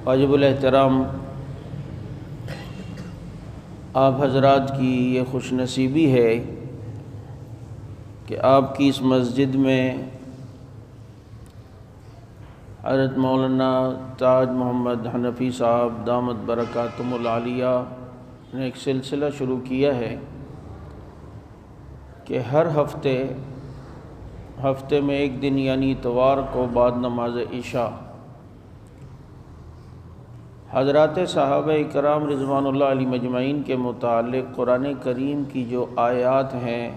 واجب الاحترام آپ حضرات کی یہ خوش نصیبی ہے کہ آپ کی اس مسجد میں حضرت مولانا تاج محمد حنفی صاحب دامت برکاتہم العالیہ نے ایک سلسلہ شروع کیا ہے کہ ہر ہفتے میں ایک دن یعنی اتوار کو بعد نماز عشاء حضرات صحابہ کرام رضوان اللہ علیہ مجمعین کے متعلق قرآن کریم کی جو آیات ہیں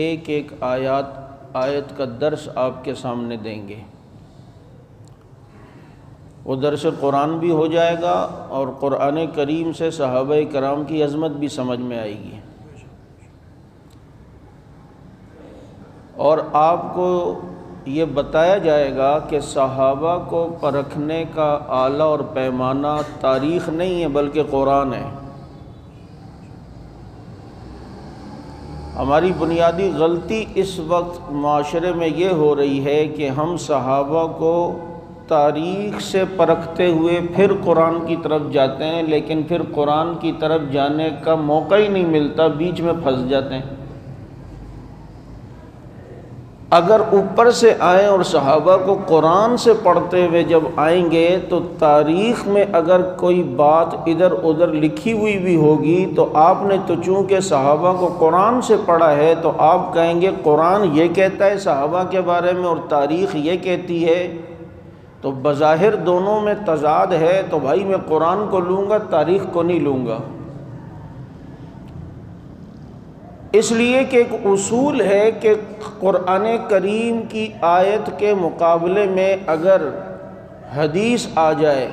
ایک ایک آیت کا درس آپ کے سامنے دیں گے۔ وہ درس قرآن بھی ہو جائے گا اور قرآن کریم سے صحابہ کرام کی عظمت بھی سمجھ میں آئے گی، اور آپ کو یہ بتایا جائے گا کہ صحابہ کو پرکھنے کا آلہ اور پیمانہ تاریخ نہیں ہے بلکہ قرآن ہے۔ ہماری بنیادی غلطی اس وقت معاشرے میں یہ ہو رہی ہے کہ ہم صحابہ کو تاریخ سے پرکھتے ہوئے پھر قرآن کی طرف جاتے ہیں، لیکن پھر قرآن کی طرف جانے کا موقع ہی نہیں ملتا، بیچ میں پھنس جاتے ہیں۔ اگر اوپر سے آئیں اور صحابہ کو قرآن سے پڑھتے ہوئے جب آئیں گے تو تاریخ میں اگر کوئی بات ادھر ادھر لکھی ہوئی بھی ہوگی تو آپ نے تو چونکہ صحابہ کو قرآن سے پڑھا ہے تو آپ کہیں گے قرآن یہ کہتا ہے صحابہ کے بارے میں اور تاریخ یہ کہتی ہے، تو بظاہر دونوں میں تضاد ہے، تو بھائی میں قرآن کو لوں گا تاریخ کو نہیں لوں گا۔ اس لیے کہ ایک اصول ہے کہ قرآن کریم کی آیت کے مقابلے میں اگر حدیث آ جائے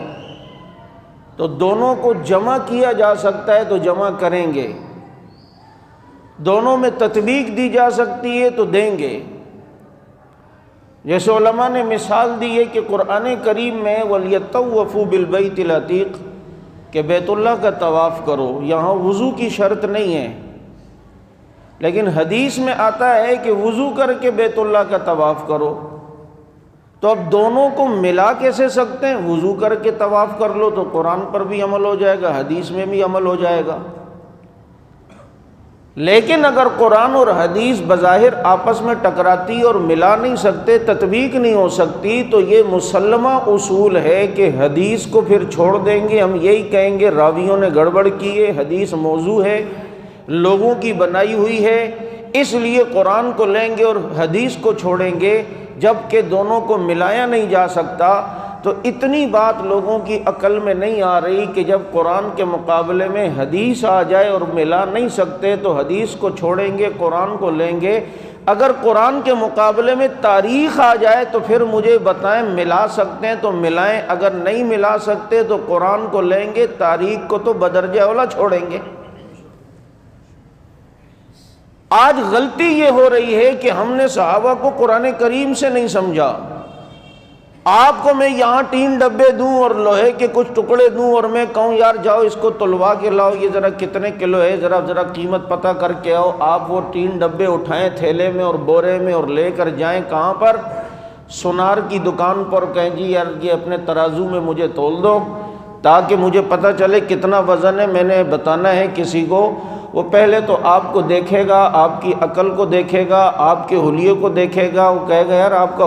تو دونوں کو جمع کیا جا سکتا ہے تو جمع کریں گے، دونوں میں تطبیق دی جا سکتی ہے تو دیں گے۔ جیسے علماء نے مثال دی ہے کہ قرآن کریم میں وَلْيَطَّوَّفُوا بِالْبَيْتِ الْعَتِيقِ کہ بیت اللہ کا طواف کرو، یہاں وضو کی شرط نہیں ہے، لیکن حدیث میں آتا ہے کہ وضو کر کے بیت اللہ کا طواف کرو، تو اب دونوں کو ملا کیسے سکتے ہیں؟ وضو کر کے طواف کر لو تو قرآن پر بھی عمل ہو جائے گا، حدیث میں بھی عمل ہو جائے گا۔ لیکن اگر قرآن اور حدیث بظاہر آپس میں ٹکراتی اور ملا نہیں سکتے، تطبیق نہیں ہو سکتی، تو یہ مسلمہ اصول ہے کہ حدیث کو پھر چھوڑ دیں گے، ہم یہی کہیں گے راویوں نے گڑبڑ کی ہے، حدیث موضوع ہے، لوگوں کی بنائی ہوئی ہے، اس لیے قرآن کو لیں گے اور حدیث کو چھوڑیں گے، جبکہ دونوں کو ملایا نہیں جا سکتا۔ تو اتنی بات لوگوں کی عقل میں نہیں آ رہی کہ جب قرآن کے مقابلے میں حدیث آ جائے اور ملا نہیں سکتے تو حدیث کو چھوڑیں گے، قرآن کو لیں گے۔ اگر قرآن کے مقابلے میں تاریخ آ جائے تو پھر مجھے بتائیں ملا سکتے ہیں تو ملائیں، اگر نہیں ملا سکتے تو قرآن کو لیں گے، تاریخ کو تو بدرجہ اولا چھوڑیں گے۔ آج غلطی یہ ہو رہی ہے کہ ہم نے صحابہ کو قرآن کریم سے نہیں سمجھا۔ آپ کو میں یہاں 3 ڈبے دوں اور لوہے کے کچھ ٹکڑے دوں اور میں کہوں یار جاؤ اس کو تلوا کے لاؤ، یہ ذرا کتنے کلو ہے، ذرا قیمت پتہ کر کے آؤ، آپ وہ 3 ڈبے اٹھائیں تھیلے میں اور بورے میں اور لے کر جائیں کہاں پر؟ سونار کی دکان پر، کہیں جی یار یہ اپنے ترازو میں مجھے تول دو تاکہ مجھے پتہ چلے کتنا وزن ہے، میں نے بتانا ہے کسی کو۔ وہ پہلے تو آپ کو دیکھے گا، آپ کی عقل کو دیکھے گا، آپ کے حلیے کو دیکھے گا، وہ کہے گا یار آپ کا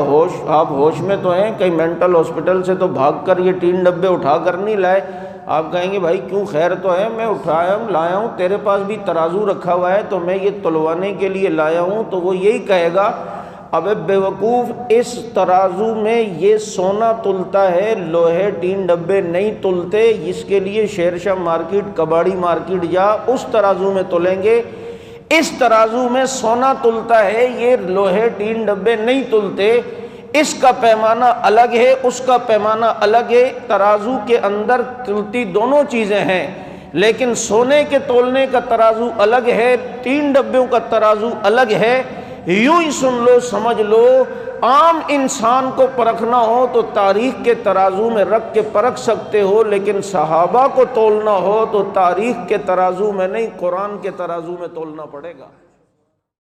آپ ہوش میں تو ہیں، کہیں مینٹل ہاسپٹل سے تو بھاگ کر یہ 3 ڈبے اٹھا کر نہیں لائے۔ آپ کہیں گے بھائی کیوں، خیر تو ہے، میں اٹھایا ہوں لایا ہوں، تیرے پاس بھی ترازو رکھا ہوا ہے تو میں یہ تلوانے کے لیے لایا ہوں۔ تو وہ یہی کہے گا ابے بیوقوف، اس ترازو میں یہ سونا تلتا ہے، لوہے 3 ڈبے نہیں تلتے، اس کے لیے شیرشاہ مارکیٹ، کباڑی مارکیٹ جا، اس ترازو میں تلیں گے۔ اس ترازو میں سونا تلتا ہے، یہ لوہے 3 ڈبے نہیں تلتے، اس کا پیمانہ الگ ہے، اس کا پیمانہ الگ ہے، ترازو کے اندر تلتی دونوں چیزیں ہیں، لیکن سونے کے تولنے کا ترازو الگ ہے، 3 ڈبوں کا ترازو الگ ہے۔ یوں ہی سن لو، سمجھ لو، عام انسان کو پرکھنا ہو تو تاریخ کے ترازو میں رکھ کے پرکھ سکتے ہو، لیکن صحابہ کو تولنا ہو تو تاریخ کے ترازو میں نہیں، قرآن کے ترازو میں تولنا پڑے گا۔